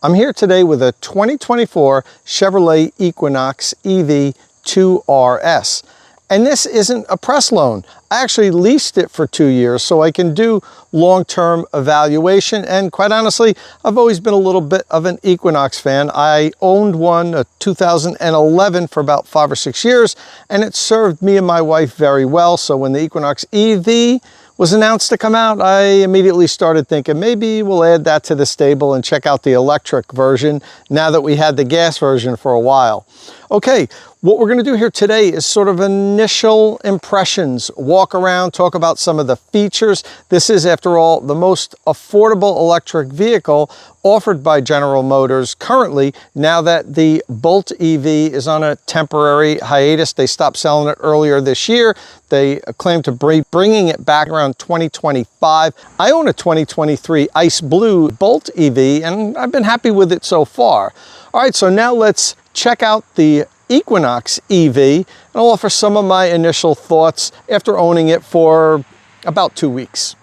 I'm here today with a 2024 Chevrolet Equinox EV 2RS. And this isn't a press loan. I actually leased it for 2 years so I can do long-term evaluation. And quite honestly, I've always been a little bit of an Equinox fan. I owned one, a 2011, for about 5 or 6 years, and it served me and my wife very well. So when the Equinox EV was announced to come out, I immediately started thinking maybe we'll add that to the stable and check out the electric version now that we had the gas version for a while. Okay, what we're going to do here today is sort of initial impressions, walk around, talk about some of the features. This is, after all, the most affordable electric vehicle offered by General Motors currently, now that the Bolt EV is on a temporary hiatus. They stopped selling it earlier this year. They claim to be bringing it back around 2025. I own a 2023 Ice Blue Bolt EV, and I've been happy with it so far. All right, so now let's check out the Equinox EV, and I'll offer some of my initial thoughts after owning it for about 2 weeks.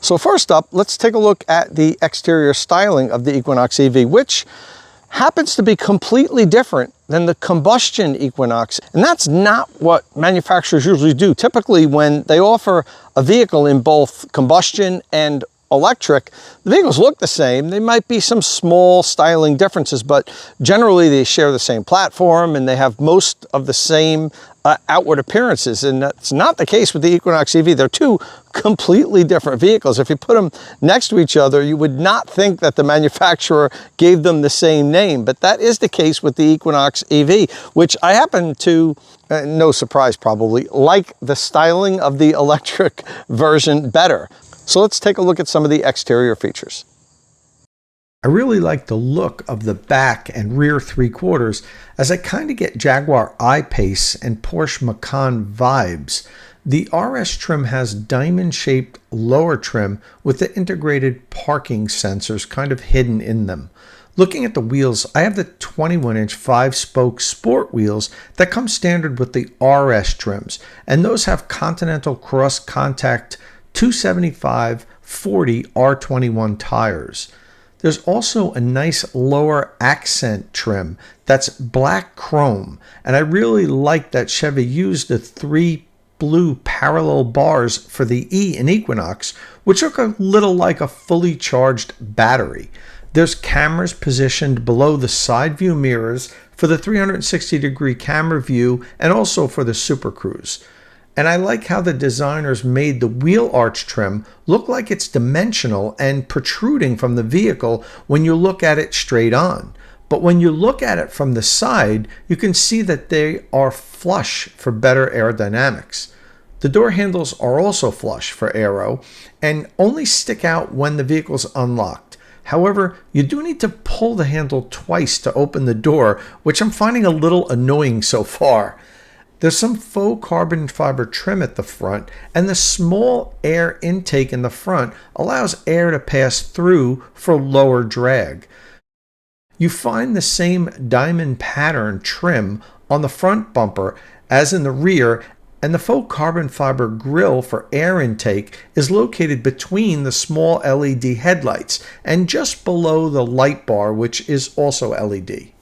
So first up, let's take a look at the exterior styling of the Equinox EV, which happens to be completely different than the combustion Equinox. And that's not what manufacturers usually do. Typically, when they offer a vehicle in both combustion and electric, the vehicles look the same. There might be some small styling differences, but generally they share the same platform and they have most of the same outward appearances. And that's not the case with the Equinox EV. They're two completely different vehicles. If you put them next to each other, you would not think that the manufacturer gave them the same name, but that is the case with the Equinox EV, which I happen to, no surprise probably, like the styling of the electric version better. So let's take a look at some of the exterior features. I really like the look of the back and rear 3/4, as I kind of get Jaguar I-Pace and Porsche Macan vibes. The RS trim has diamond-shaped lower trim with the integrated parking sensors kind of hidden in them. Looking at the wheels, I have the 21-inch 5-spoke sport wheels that come standard with the RS trims, and those have Continental Cross Contact 275/40 R21 tires. There's also a nice lower accent trim that's black chrome, and I really like that Chevy used the 3 blue parallel bars for the E in Equinox, which look a little like a fully charged battery. There's cameras positioned below the side view mirrors for the 360-degree camera view and also for the Super Cruise. And I like how the designers made the wheel arch trim look like it's dimensional and protruding from the vehicle when you look at it straight on. But when you look at it from the side, you can see that they are flush for better aerodynamics. The door handles are also flush for aero and only stick out when the vehicle's unlocked. However, you do need to pull the handle twice to open the door, which I'm finding a little annoying so far. There's some faux carbon fiber trim at the front, and the small air intake in the front allows air to pass through for lower drag. You find the same diamond pattern trim on the front bumper as in the rear, and the faux carbon fiber grille for air intake is located between the small LED headlights and just below the light bar, which is also LED.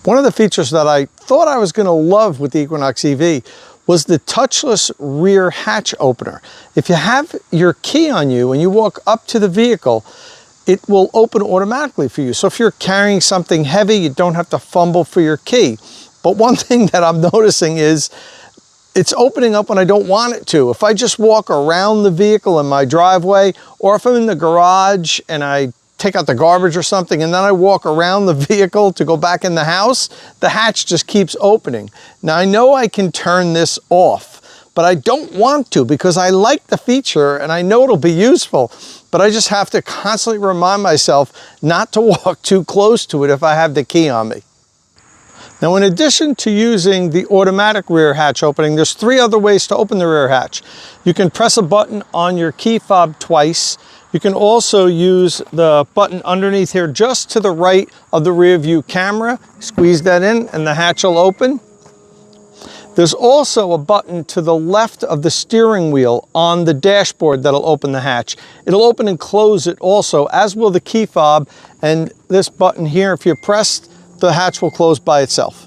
One of the features that I thought I was going to love with the Equinox EV was the touchless rear hatch opener. If you have your key on you and you walk up to the vehicle, it will open automatically for you. So if you're carrying something heavy, you don't have to fumble for your key. But one thing that I'm noticing is it's opening up when I don't want it to. If I just walk around the vehicle in my driveway, or if I'm in the garage and I take out the garbage or something, and then I walk around the vehicle to go back in the house, the hatch just keeps opening. Now I know I can turn this off, but I don't want to because I like the feature and I know it'll be useful, but I just have to constantly remind myself not to walk too close to it if I have the key on me. Now, in addition to using the automatic rear hatch opening, there's 3 other ways to open the rear hatch. You can press a button on your key fob twice. You can also use the button underneath here just to the right of the rear view camera. Squeeze that in and the hatch will open. There's also a button to the left of the steering wheel on the dashboard that'll open the hatch. It'll open and close it also, as will the key fob. And this button here, if you press, the hatch will close by itself.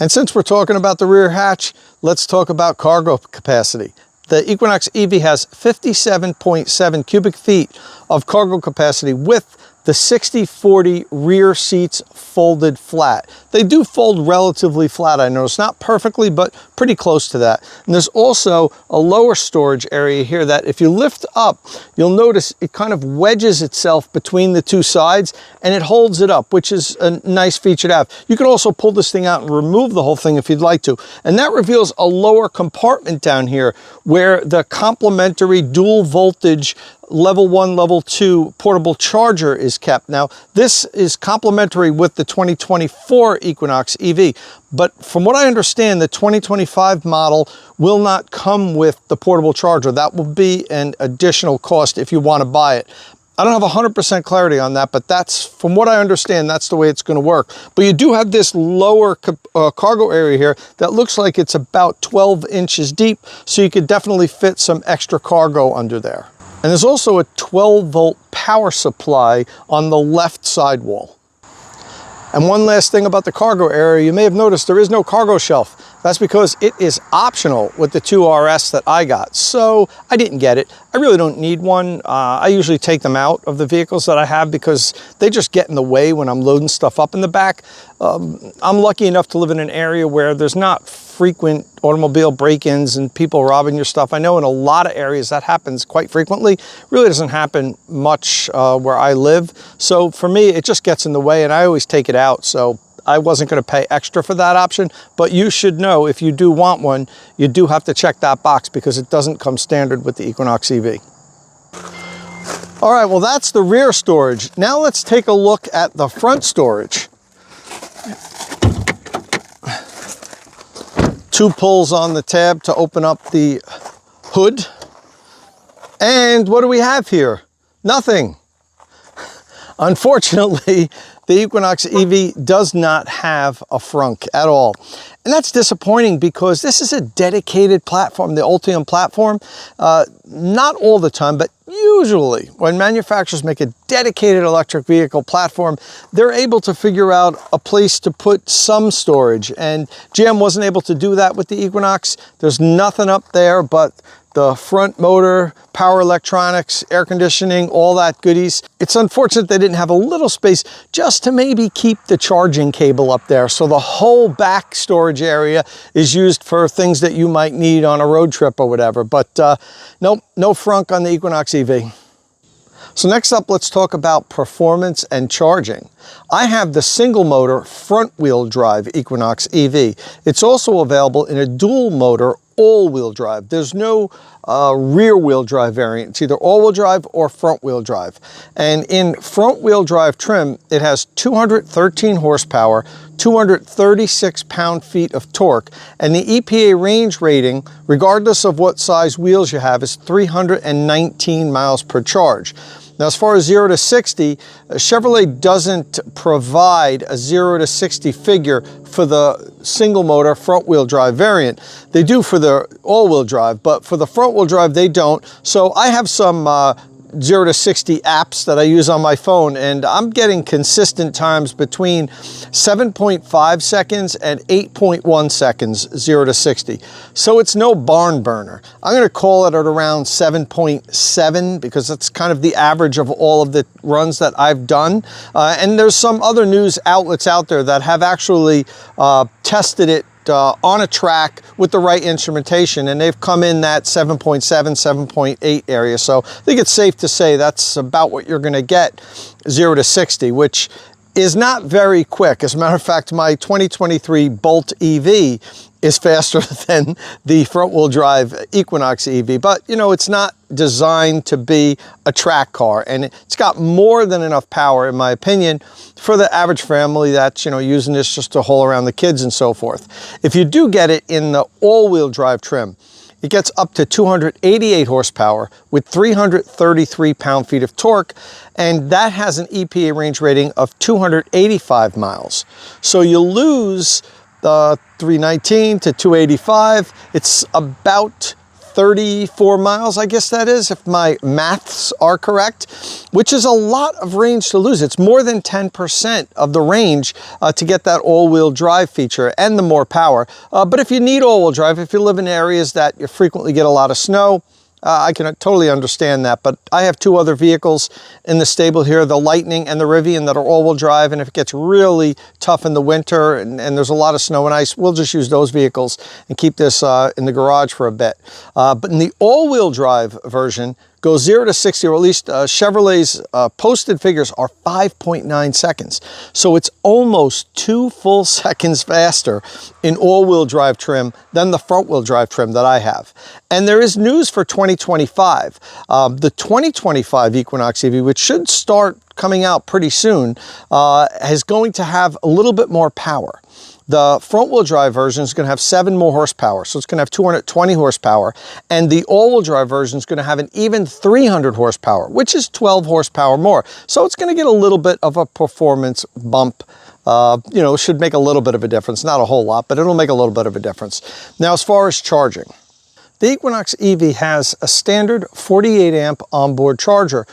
And since we're talking about the rear hatch, let's talk about cargo capacity. The Equinox EV has 57.7 cubic feet of cargo capacity with the 60/40 rear seats folded flat. They do fold relatively flat, I notice. Not perfectly, but pretty close to that. And there's also a lower storage area here that if you lift up, you'll notice it kind of wedges itself between the two sides and it holds it up, which is a nice feature to have. You can also pull this thing out and remove the whole thing if you'd like to. And that reveals a lower compartment down here where the complementary dual voltage level 1, level 2 portable charger is kept. Now, this is complementary with the 2024 Equinox EV, but from what I understand, the 2025 model will not come with the portable charger. That will be an additional cost if you want to buy it. I don't have 100% clarity on that, but that's, from what I understand, that's the way it's going to work. But you do have this lower cargo area here that looks like it's about 12 inches deep, so you could definitely fit some extra cargo under there. And there's also a 12-volt power supply on the left sidewall. And one last thing about the cargo area, you may have noticed there is no cargo shelf. That's because it is optional with the 2RS that I got. So I didn't get it. I really don't need one. I usually take them out of the vehicles that I have because they just get in the way when I'm loading stuff up in the back. I'm lucky enough to live in an area where there's not frequent automobile break-ins and people robbing your stuff. I know in a lot of areas that happens quite frequently. It really doesn't happen much where I live. So for me, it just gets in the way and I always take it out. So I wasn't going to pay extra for that option, but you should know if you do want one, you do have to check that box because it doesn't come standard with the Equinox EV. All right, well, that's the rear storage. Now let's take a look at the front storage. 2 pulls on the tab to open up the hood. And what do we have here? Nothing. Unfortunately, the Equinox EV does not have a frunk at all. And that's disappointing because this is a dedicated platform, the Ultium platform. Not all the time, but usually when manufacturers make a dedicated electric vehicle platform, they're able to figure out a place to put some storage. And GM wasn't able to do that with the Equinox. There's nothing up there but the front motor, power electronics, air conditioning, all that goodies. It's unfortunate they didn't have a little space just to maybe keep the charging cable up there. So the whole back storage area is used for things that you might need on a road trip or whatever. But nope, no frunk on the Equinox EV. So next up, let's talk about performance and charging. I have the single motor front wheel drive Equinox EV. It's also available in a dual motor all-wheel drive. There's no rear-wheel drive variant. It's either all-wheel drive or front-wheel drive. And in front-wheel drive trim, it has 213 horsepower, 236 pound-feet of torque, and the EPA range rating, regardless of what size wheels you have, is 319 miles per charge. Now, as far as 0 to 60, Chevrolet doesn't provide a 0 to 60 figure for the single motor front wheel drive variant. They do for the all-wheel drive, but for the front wheel drive, they don't. So I have some 0 to 60 apps that I use on my phone, and I'm getting consistent times between 7.5 seconds and 8.1 seconds 0 to 60. So it's no barn burner. I'm going to call it at around 7.7 because that's kind of the average of all of the runs that I've done. And there's some other news outlets out there that have actually tested it on a track with the right instrumentation, and they've come in that 7.7, 7.8 area. So I think it's safe to say that's about what you're going to get 0 to 60, which is not very quick. As a matter of fact, my 2023 Bolt EV is faster than the front-wheel drive Equinox EV, but you know, it's not designed to be a track car, and it's got more than enough power, in my opinion, for the average family that's, you know, using this just to haul around the kids and so forth. If you do get it in the all-wheel drive trim, it gets up to 288 horsepower with 333 pound-feet of torque, and that has an EPA range rating of 285 miles. So you lose 319 to 285. It's about 34 miles, I guess that is, if my maths are correct, which is a lot of range to lose. It's more than 10% of the range to get that all-wheel drive feature and the more power. But if you need all-wheel drive, if you live in areas that you frequently get a lot of snow, I can totally understand that, but I have two other vehicles in the stable here, the Lightning and the Rivian, that are all-wheel drive, and if it gets really tough in the winter and there's a lot of snow and ice, we'll just use those vehicles and keep this in the garage for a bit. But in the all-wheel drive version, goes 0 to 60, or at least Chevrolet's posted figures are 5.9 seconds. So it's almost 2 full seconds faster in all-wheel drive trim than the front-wheel drive trim that I have. And there is news for 2025. The 2025 Equinox EV, which should start coming out pretty soon, is going to have a little bit more power. The front-wheel drive version is going to have 7 more horsepower, so it's going to have 220 horsepower, and the all-wheel drive version is going to have an even 300 horsepower, which is 12 horsepower more. So it's going to get a little bit of a performance bump. You know, should make a little bit of a difference, not a whole lot, but it'll make a little bit of a difference. Now, as far as charging, the Equinox EV has a standard 48 amp onboard charger,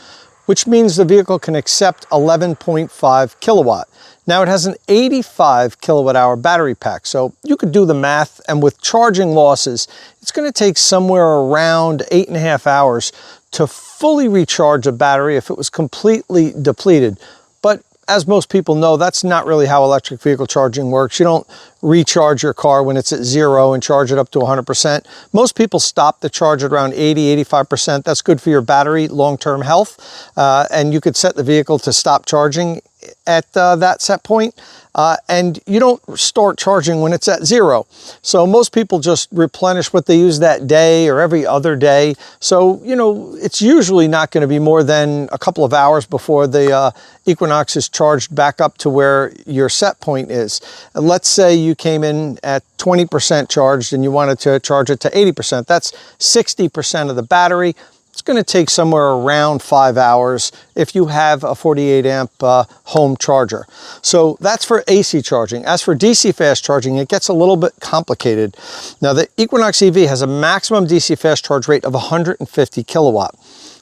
which means the vehicle can accept 11.5 kilowatt. Now it has an 85 kilowatt hour battery pack, so you could do the math, and with charging losses, it's going to take somewhere around 8.5 hours to fully recharge a battery if it was completely depleted. But as most people know, that's not really how electric vehicle charging works. You don't recharge your car when it's at 0 and charge it up to 100%. Most people stop the charge at around 80, 85%. That's good for your battery long-term health. And you could set the vehicle to stop charging at that set point. And you don't start charging when it's at 0. So most people just replenish what they use that day or every other day. So, you know, it's usually not going to be more than a couple of hours before the Equinox is charged back up to where your set point is. And let's say you came in at 20% charged and you wanted to charge it to 80%. That's 60% of the battery. It's going to take somewhere around 5 hours if you have a 48 amp home charger. So that's for AC charging. As for DC fast charging, it gets a little bit complicated. Now, the Equinox EV has a maximum DC fast charge rate of 150 kilowatt.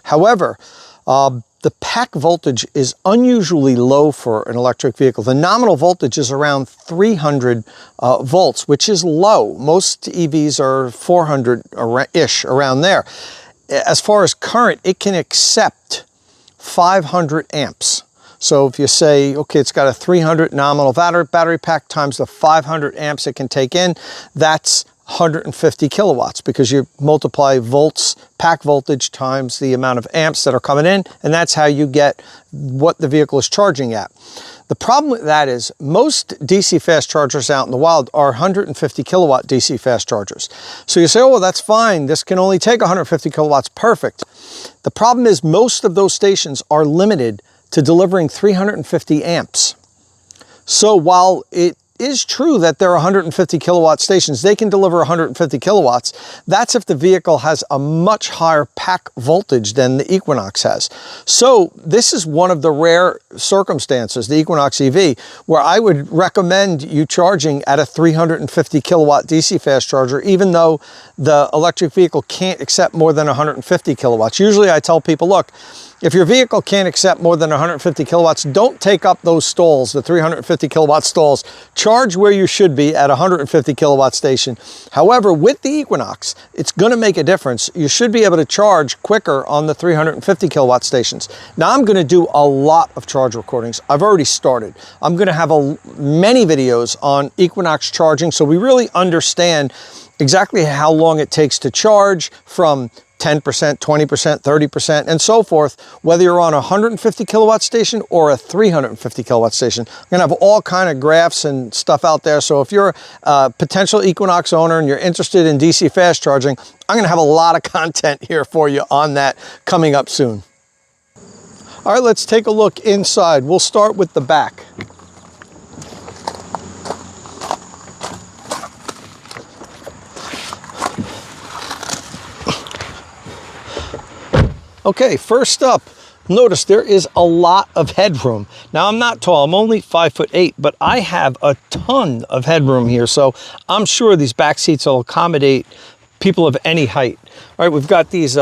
However, the pack voltage is unusually low for an electric vehicle. The nominal voltage is around 300 volts, which is low. Most EVs are 400-ish, around there. As far as current, it can accept 500 amps. So if you say, okay, it's got a 300 nominal battery pack times the 500 amps it can take in, that's 150 kilowatts, because you multiply volts, pack voltage, times the amount of amps that are coming in, and that's how you get what the vehicle is charging at. The problem with that is most DC fast chargers out in the wild are 150 kilowatt DC fast chargers. So you say, oh, well, that's fine. This can only take 150 kilowatts. Perfect. The problem is most of those stations are limited to delivering 350 amps. So while it is true that there are 150 kilowatt stations, they can deliver 150 kilowatts. That's if the vehicle has a much higher pack voltage than the Equinox has. So this is one of the rare circumstances, the Equinox EV, where I would recommend you charging at a 350 kilowatt DC fast charger, even though the electric vehicle can't accept more than 150 kilowatts. Usually I tell people, look, if your vehicle can't accept more than 150 kilowatts, don't take up those stalls, the 350 kilowatt stalls. Charge where you should be at 150 kilowatt station. However, with the Equinox, it's going to make a difference. You should be able to charge quicker on the 350 kilowatt stations. Now, I'm going to do a lot of charge recordings. I've already started. I'm going to have many videos on Equinox charging, so we really understand exactly how long it takes to charge from 10%, 20%, 30%, and so forth, whether you're on a 150 kilowatt station or a 350 kilowatt station. I'm gonna have all kind of graphs and stuff out there. So if you're a potential Equinox owner and you're interested in DC fast charging, I'm gonna have a lot of content here for you on that coming up soon. All right, let's take a look inside. We'll start with the back. Okay, first up, Notice there is a lot of headroom. Now, I'm not tall, I'm only 5'8", but I have a ton of headroom here, so I'm sure these back seats will accommodate people of any height. All right, we've got these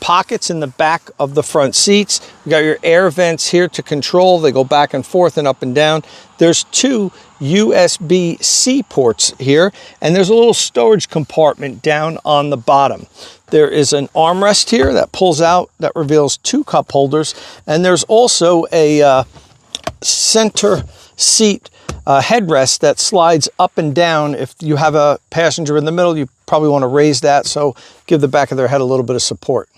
pockets in the back of the front seats. You got your air vents here to control. They go back and forth and up and down. There's 2 USB-C ports here, and there's a little storage compartment down on the bottom. There is an armrest here that pulls out, that reveals 2 cup holders, and there's also a center seat headrest that slides up and down. If you have a passenger in the middle, you probably want to raise that, so give the back of their head a little bit of support.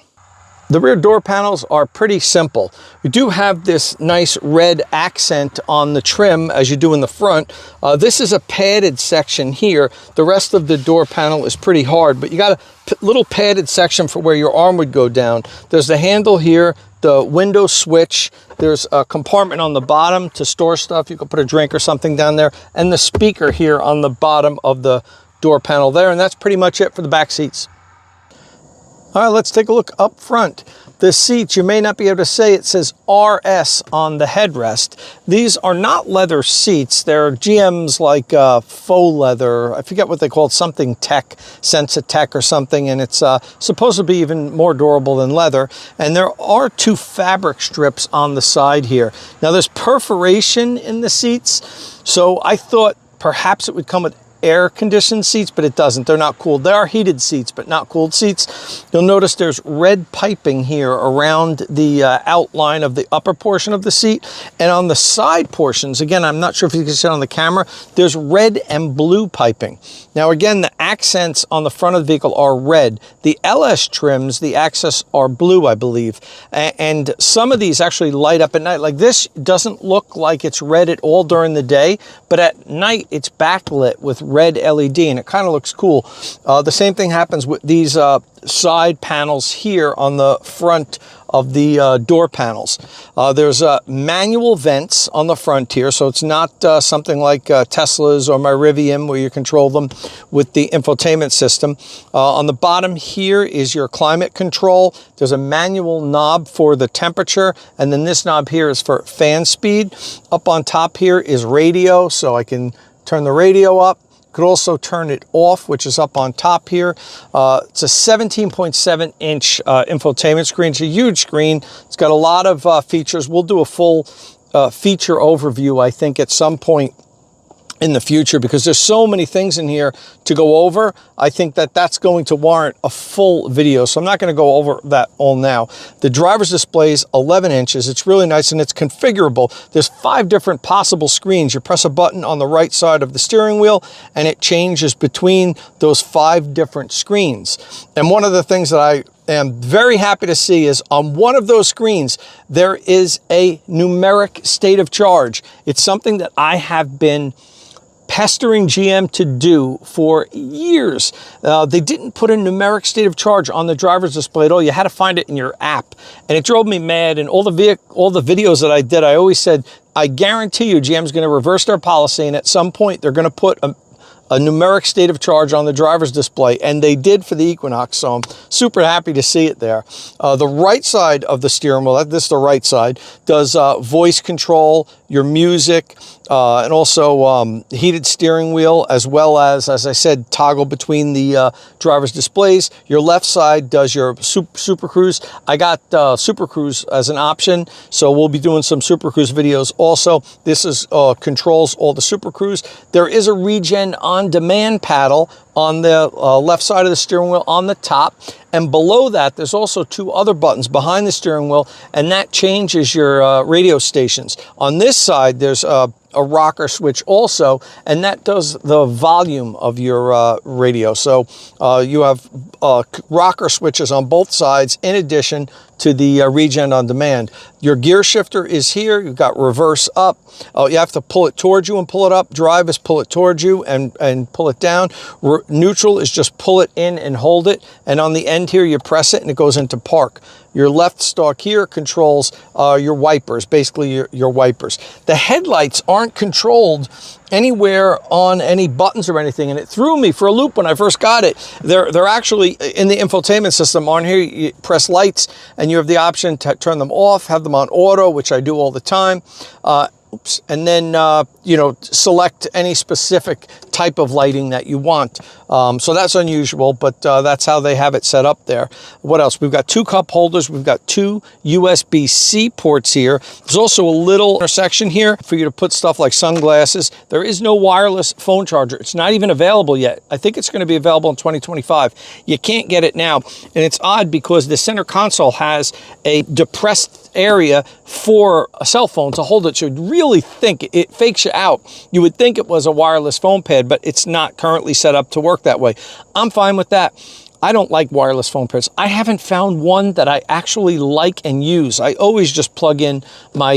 The rear door panels are pretty simple. We do have this nice red accent on the trim as you do in the front. This is a padded section here. The rest of the door panel is pretty hard, but you got a little padded section for where your arm would go down. There's the handle here, the window switch. There's a compartment on the bottom to store stuff. You can put a drink or something down there, and the speaker here on the bottom of the door panel there, and that's pretty much it for the back seats. All right, let's take a look up front. The seats, you may not be able to say, it says RS on the headrest. These are not leather seats. They're GM's like faux leather. I forget what they call it, something tech, Sensatech or something, and it's supposed to be even more durable than leather. And there are 2 fabric strips on the side here. Now there's perforation in the seats, so I thought perhaps it would come with air-conditioned seats, but it doesn't. They're not cooled. They are heated seats, but not cooled seats. You'll notice there's red piping here around the outline of the upper portion of the seat, and on the side portions, again, I'm not sure if you can see it on the camera, there's red and blue piping. Now, again, the accents on the front of the vehicle are red. The LS trims, the accents are blue, I believe, and some of these actually light up at night. Like this doesn't look like it's red at all during the day, but at night it's backlit with red LED, and it kind of looks cool. The same thing happens with these side panels here on the front of the door panels. There's manual vents on the front here, so it's not something like Tesla's or my Rivian where you control them with the infotainment system. On the bottom here is your climate control. There's a manual knob for the temperature, and then this knob here is for fan speed. Up on top here is radio, so I can turn the radio up. Could also turn it off, which is up on top here. It's a 17.7 inch infotainment screen. It's a huge screen. It's got a lot of features. We'll do a full feature overview, I think, at some point in the future, because there's so many things in here to go over. I think that that's going to warrant a full video, so I'm not going to go over that all now. The driver's display is 11 inches. It's really nice, and it's configurable. There's 5 different possible screens. You press a button on the right side of the steering wheel, and it changes between those 5 different screens. And one of the things that I am very happy to see is on one of those screens, there is a numeric state of charge. It's something that I have been pestering GM to do for years. They didn't put a numeric state of charge on the driver's display at all. You had to find it in your app, and it drove me mad. And all the videos that I did, I always said, I guarantee you GM's going to reverse their policy, and at some point they're going to put a numeric state of charge on the driver's display, and they did for the Equinox, so I'm super happy to see it there. The right side of the steering wheel, this is the right side, does voice control, your music, and also heated steering wheel, as well as I said, toggle between the driver's displays. Your left side does your Super Cruise. I got Super Cruise as an option, so we'll be doing some Super Cruise videos also. This is controls all the Super Cruise. There is a regen on-demand paddle on the left side of the steering wheel on the top, and below that there's also 2 other buttons behind the steering wheel, and that changes your radio stations. On this side there's a rocker switch also, and that does the volume of your radio. So you have rocker switches on both sides in addition to the regen on demand. Your gear shifter is here. You've got reverse up. You have to pull it towards you and pull it up. Drive is pull it towards you and pull it down. Neutral is just pull it in and hold it. And on the end end here, you press it and it goes into park. Your left stalk here controls your wipers, basically your wipers. The headlights aren't controlled anywhere on any buttons or anything, and it threw me for a loop when I first got it. They're actually in the infotainment system. On here, you press lights and you have the option to turn them off, have them on auto, which I do all the time. And then, you know, select any specific type of lighting that you want. So that's unusual, but that's how they have it set up there. What else? We've got 2 cup holders. We've got 2 USB-C ports here. There's also a little intersection here for you to put stuff like sunglasses. There is no wireless phone charger. It's not even available yet. I think it's going to be available in 2025. You can't get it now. And it's odd because the center console has a depressed area for a cell phone to hold it. So you'd really think it fakes you out. You would think it was a wireless phone pad, but it's not currently set up to work that way. I'm fine with that. I don't like wireless phone pads. I haven't found one that I actually like and use. I always just plug in my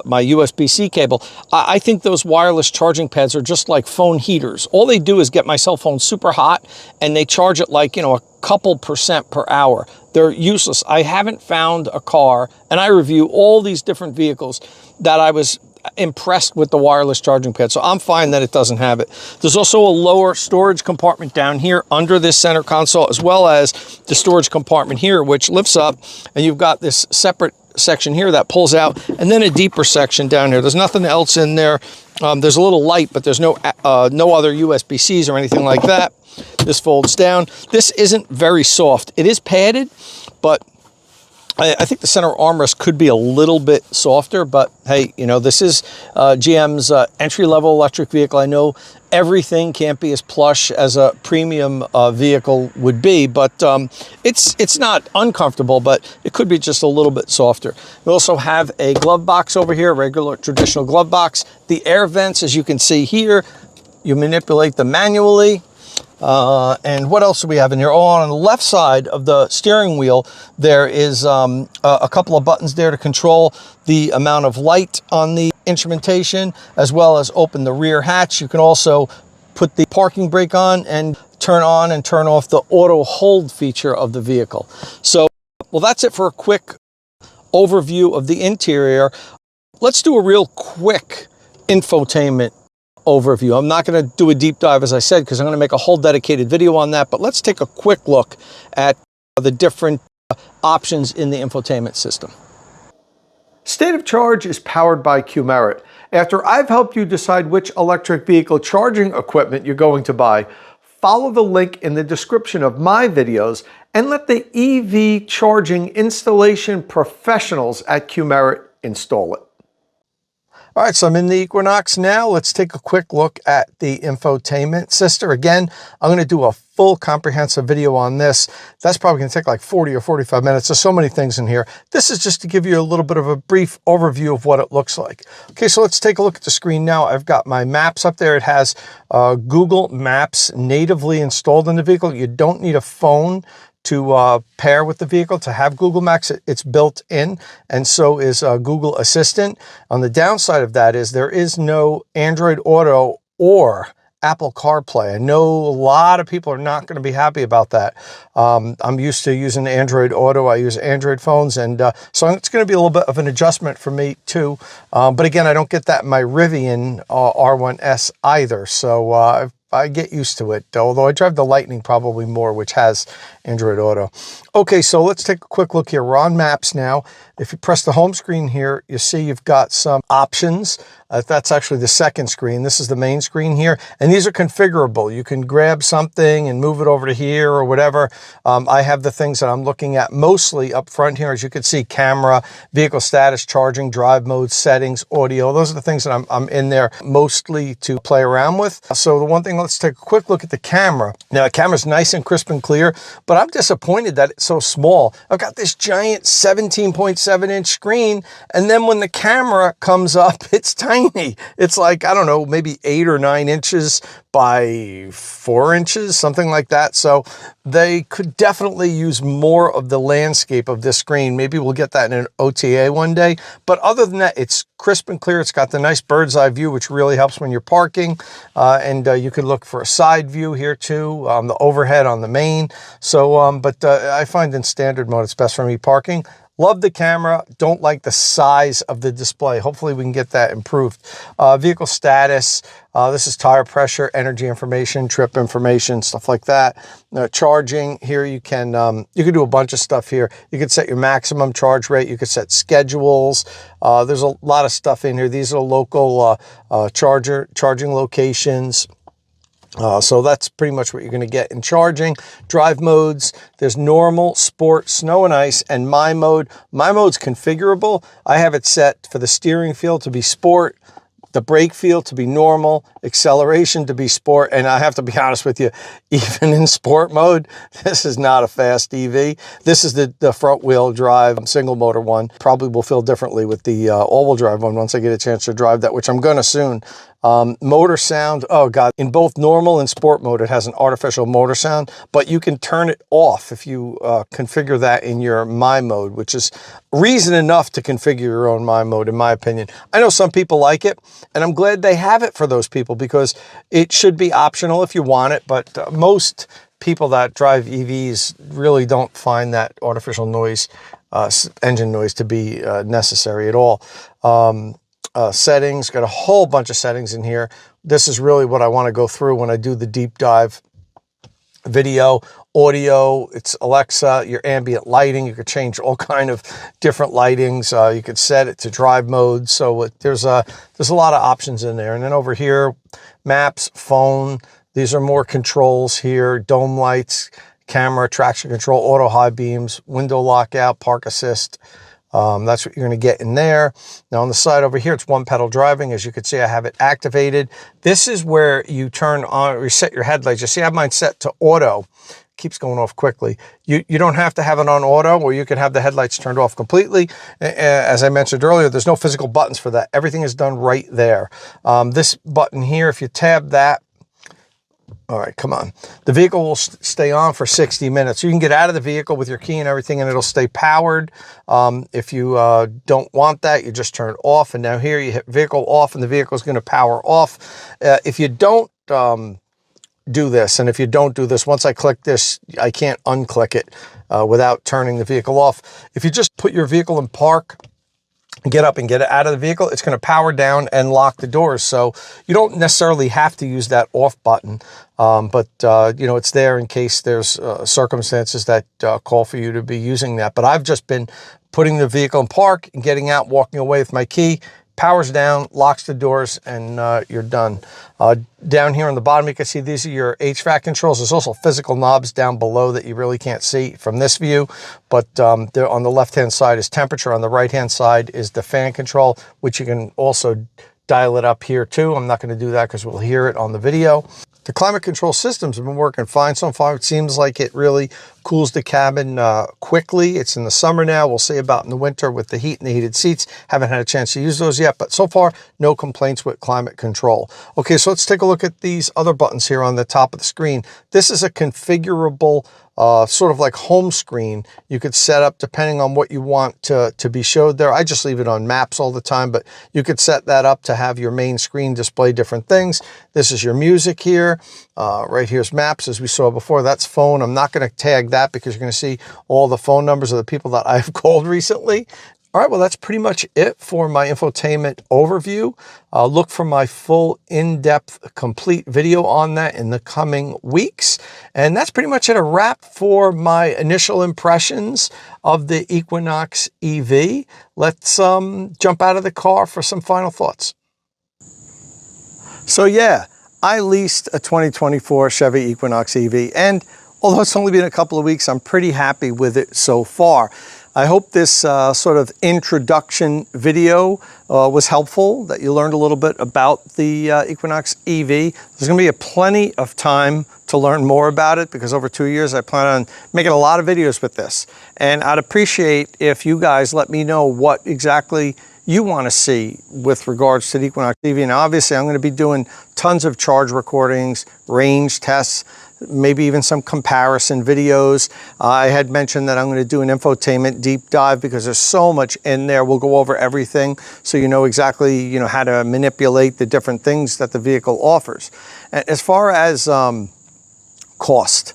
my USB-C cable. I think those wireless charging pads are just like phone heaters. All they do is get my cell phone super hot, and they charge it like, you know, a couple % per hour. They're useless. I haven't found a car, and I review all these different vehicles, that I was impressed with the wireless charging pad. So I'm fine that it doesn't have it. There's also a lower storage compartment down here under this center console, as well as the storage compartment here, which lifts up, and you've got this separate section here that pulls out, and then a deeper section down here. There's nothing else in there. There's a little light, but there's no other USB-Cs or anything like that. This folds down. This isn't very soft. It is padded, but I think the center armrest could be a little bit softer, but hey, you know, this is GM's entry-level electric vehicle. I know everything can't be as plush as a premium vehicle would be, but it's not uncomfortable, but it could be just a little bit softer. We also have a glove box over here, regular traditional glove box. The air vents, as you can see here, you manipulate them manually. And what else do we have in here? Oh, on the left side of the steering wheel, there is a couple of buttons there to control the amount of light on the instrumentation, as well as open the rear hatch. You can also put the parking brake on and turn off the auto hold feature of the vehicle. So, well, that's it for a quick overview of the interior. Let's do a real quick infotainment overview. I'm not going to do a deep dive, as I said, because I'm going to make a whole dedicated video on that, but let's take a quick look at the different options in the infotainment system. State of Charge is powered by Qmerit. After I've helped you decide which electric vehicle charging equipment you're going to buy, follow the link in the description of my videos and let the EV charging installation professionals at Qmerit install it. All right, so I'm in the Equinox now. Let's take a quick look at the infotainment system. Again, I'm going to do a full comprehensive video on this. That's probably going to take like 40 or 45 minutes. There's so many things in here. This is just to give you a little bit of a brief overview of what it looks like. Okay, so let's take a look at the screen now. I've got my maps up there. It has Google Maps natively installed in the vehicle. You don't need a phone to pair with the vehicle to have Google Maps. It's built in, and so is Google Assistant. On the downside of that is there is no Android Auto or Apple CarPlay. I know a lot of people are not going to be happy about that. I'm used to using Android Auto. I use Android phones, and so it's going to be a little bit of an adjustment for me too. But again, I don't get that in my Rivian R1S either, so I get used to it, although I drive the Lightning probably more, which has Android Auto. Okay, so let's take a quick look here. We're on Maps now. If you press the home screen here, you see you've got some options. That's actually the second screen. This is the main screen here, and these are configurable. You can grab something and move it over to here or whatever. I have the things that I'm looking at mostly up front here. As you can see, camera, vehicle status, charging, drive mode, settings, audio. Those are the things that I'm in there mostly to play around with. So the one thing, let's take a quick look at the camera. Now, the camera's nice and crisp and clear, but I'm disappointed that it's so small. I've got this giant 17.7-inch screen, and then when the camera comes up, it's tiny. It's like, I don't know, maybe 8 or 9 inches by 4 inches, something like that. So they could definitely use more of the landscape of this screen. Maybe we'll get that in an OTA one day. But other than that, it's crisp and clear. It's got the nice bird's eye view, which really helps when you're parking. And you could look for a side view here too, the overhead on the main. So, I find in standard mode, it's best for me parking. Love the camera, don't like the size of the display. Hopefully we can get that improved. Vehicle status, this is tire pressure, energy information, trip information, stuff like that. Charging, here you can do a bunch of stuff here. You can set your maximum charge rate, you can set schedules. There's a lot of stuff in here. These are local charging locations. So that's pretty much what you're going to get in charging. Drive modes, there's normal, sport, snow and ice, and my mode. My mode's configurable. I have it set for the steering feel to be sport, the brake feel to be normal, acceleration to be sport, and I have to be honest with you, even in sport mode, this is not a fast EV. This is the front wheel drive single motor one. Probably will feel differently with the all-wheel drive one once I get a chance to drive that, which I'm gonna soon. Motor sound, oh God, in both normal and sport mode, it has an artificial motor sound, but you can turn it off if you configure that in your My mode, which is reason enough to configure your own My mode, in my opinion. I know some people like it, and I'm glad they have it for those people because it should be optional if you want it, but most people that drive EVs really don't find that artificial noise, engine noise to be necessary at all. Settings, got a whole bunch of settings in here. This is really what I want to go through when I do the deep dive video. Audio, it's Alexa, your ambient lighting. You could change all kind of different lightings. You could set it to drive mode. So there's a lot of options in there. And then over here, maps, phone. These are more controls here. Dome lights, camera, traction control, auto high beams, window lockout, park assist. That's what you're going to get in there. Now on the side over here, it's one pedal driving. As you can see, I have it activated. This is where you turn on, reset your headlights. You see, I have mine set to auto. Keeps going off quickly. You don't have to have it on auto, or you can have the headlights turned off completely. As I mentioned earlier, there's no physical buttons for that. Everything is done right there. This button here, if you tab that, all right, come on. The vehicle will stay on for 60 minutes. You can get out of the vehicle with your key and everything, and it'll stay powered. If you don't want that, you just turn it off. And now here you hit vehicle off, and the vehicle is going to power off. If you don't do this, and if you don't do this, once I click this, I can't unclick it without turning the vehicle off. If you just put your vehicle in park, get up and get it out of the vehicle, it's going to power down and lock the doors. So you don't necessarily have to use that off button, but you know, it's there in case there's circumstances that call for you to be using that. But I've just been putting the vehicle in park and getting out, walking away with my key, powers down, locks the doors, and you're done. Down here on the bottom, you can see these are your HVAC controls. There's also physical knobs down below that you really can't see from this view, but there on the left-hand side is temperature. On the right-hand side is the fan control, which you can also dial it up here too. I'm not going to do that because we'll hear it on the video. The climate control systems have been working fine so far. It seems like it really cools the cabin quickly. It's in the summer now. We'll see about in the winter with the heat and the heated seats. Haven't had a chance to use those yet, but so far, no complaints with climate control. Okay, so let's take a look at these other buttons here on the top of the screen. This is a configurable sort of like home screen. You could set up depending on what you want to be showed there. I just leave it on maps all the time, but you could set that up to have your main screen display different things. This is your music here. Right here's maps, as we saw before. That's phone. I'm not going to tag that because you're going to see all the phone numbers of the people that I've called recently. All right, well, that's pretty much it for my infotainment overview. Look for my full in-depth, complete video on that in the coming weeks. And that's pretty much a wrap for my initial impressions of the Equinox EV. Let's jump out of the car for some final thoughts. So yeah, I leased a 2024 Chevy Equinox EV, and although it's only been a couple of weeks, I'm pretty happy with it so far. I hope this sort of introduction video was helpful, that you learned a little bit about the Equinox EV. There's going to be plenty of time to learn more about it because over 2 years I plan on making a lot of videos with this. And I'd appreciate if you guys let me know what exactly you want to see with regards to the Equinox EV. Now obviously I'm going to be doing tons of charge recordings, range tests, maybe even some comparison videos. I had mentioned that I'm going to do an infotainment deep dive because there's so much in there. We'll go over everything so you know exactly how to manipulate the different things that the vehicle offers. As far as cost,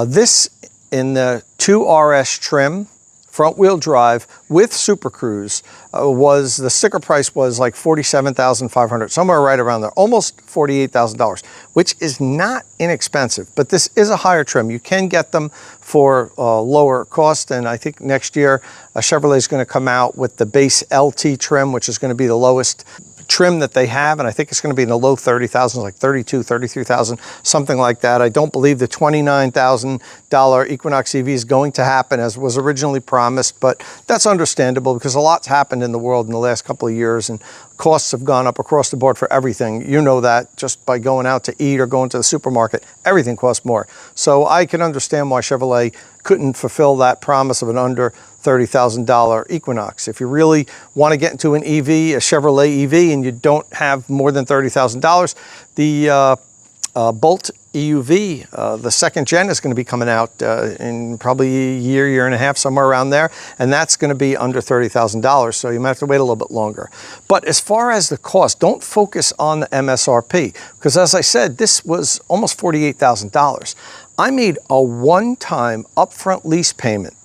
this in the 2RS trim, front wheel drive with Super Cruise, the sticker price was like $47,500, somewhere right around there, almost $48,000, which is not inexpensive, but this is a higher trim. You can get them for lower cost, and I think next year Chevrolet is going to come out with the base LT trim, which is going to be the lowest trim that they have, and I think it's going to be in the low 30,000s, like 32, 33,000, something like that. I don't believe the $29,000 Equinox EV is going to happen as was originally promised, but that's understandable because a lot's happened in the world in the last couple of years, and costs have gone up across the board for everything. You know that just by going out to eat or going to the supermarket, everything costs more. So I can understand why Chevrolet couldn't fulfill that promise of an under $30,000 Equinox. If you really want to get into an EV, a Chevrolet EV, and you don't have more than $30,000, the Bolt EUV, the second gen, is going to be coming out in probably a year and a half, somewhere around there, and that's going to be under $30,000, so you might have to wait a little bit longer. But as far as the cost, don't focus on the MSRP, because as I said, this was almost $48,000. I made a one-time upfront lease payment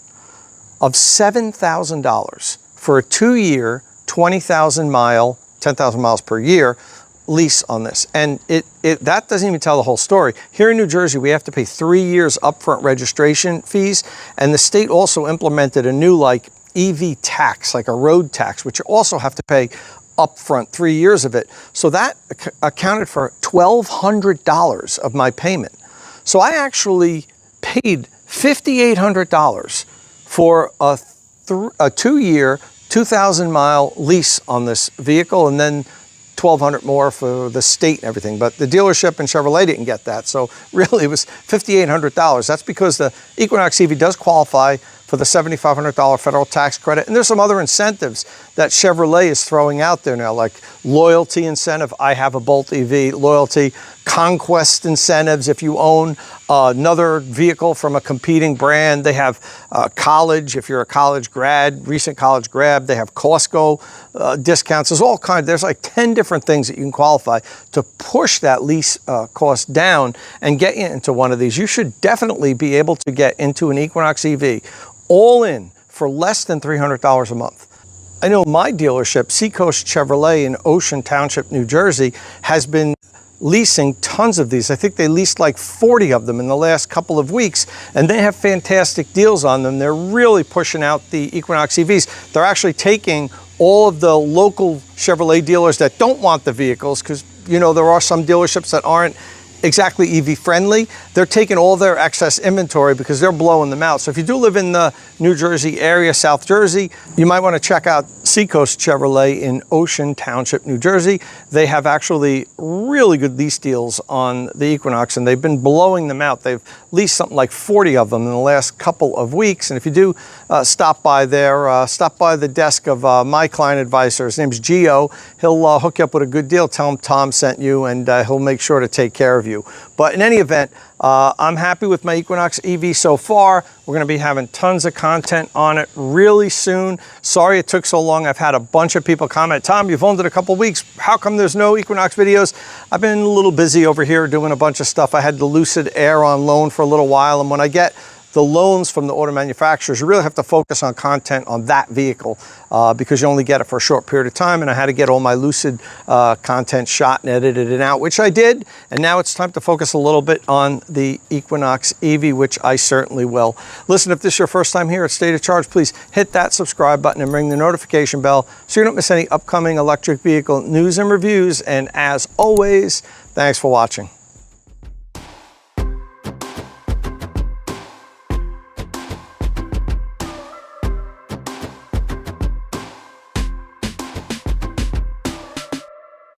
of $7,000 for a 2-year, 20,000 mile, 10,000 miles per year lease on this. And that doesn't even tell the whole story. Here in New Jersey, we have to pay 3 years upfront registration fees. And the state also implemented a new like EV tax, like a road tax, which you also have to pay upfront, 3 years of it. So that accounted for $1,200 of my payment. So I actually paid $5,800 for a 2-year, 2,000 mile lease on this vehicle, and then $1,200 more for the state and everything. But the dealership in Chevrolet didn't get that. So really it was $5,800. That's because the Equinox EV does qualify for the $7,500 federal tax credit. And there's some other incentives that Chevrolet is throwing out there now, like loyalty incentive. I have a Bolt EV, loyalty, conquest incentives. If you own another vehicle from a competing brand, they have college. If you're a college grad, recent college grad, they have Costco discounts. There's all kinds. There's like 10 different things that you can qualify to push that lease cost down and get you into one of these. You should definitely be able to get into an Equinox EV all in for less than $300 a month. I know my dealership, Seacoast Chevrolet in Ocean Township, New Jersey, has been leasing tons of these. I think they leased like 40 of them in the last couple of weeks, and they have fantastic deals on them. They're really pushing out the Equinox EVs. They're actually taking all of the local Chevrolet dealers that don't want the vehicles, because there are some dealerships that aren't exactly EV friendly. They're taking all their excess inventory because they're blowing them out. So if you do live in the New Jersey area, South Jersey, you might want to check out Seacoast Chevrolet in Ocean Township, New Jersey. They have actually really good lease deals on the Equinox, and they've been blowing them out. They've leased something like 40 of them in the last couple of weeks. And if you do stop by there, stop by the desk of my client advisor. His name's Gio. He'll hook you up with a good deal. Tell him Tom sent you, and he'll make sure to take care of you. But in any event, I'm happy with my Equinox EV so far. We're going to be having tons of content on it really soon. Sorry it took so long. I've had a bunch of people comment, Tom, you've owned it a couple weeks. How come there's no Equinox videos? I've been a little busy over here doing a bunch of stuff. I had the Lucid Air on loan for a little while, and when I get the loans from the auto manufacturers, you really have to focus on content on that vehicle because you only get it for a short period of time, and I had to get all my Lucid content shot and edited it out, which I did, and now it's time to focus a little bit on the Equinox EV, which I certainly will. Listen, if this is your first time here at State of Charge, please hit that subscribe button and ring the notification bell so you don't miss any upcoming electric vehicle news and reviews, and as always, thanks for watching.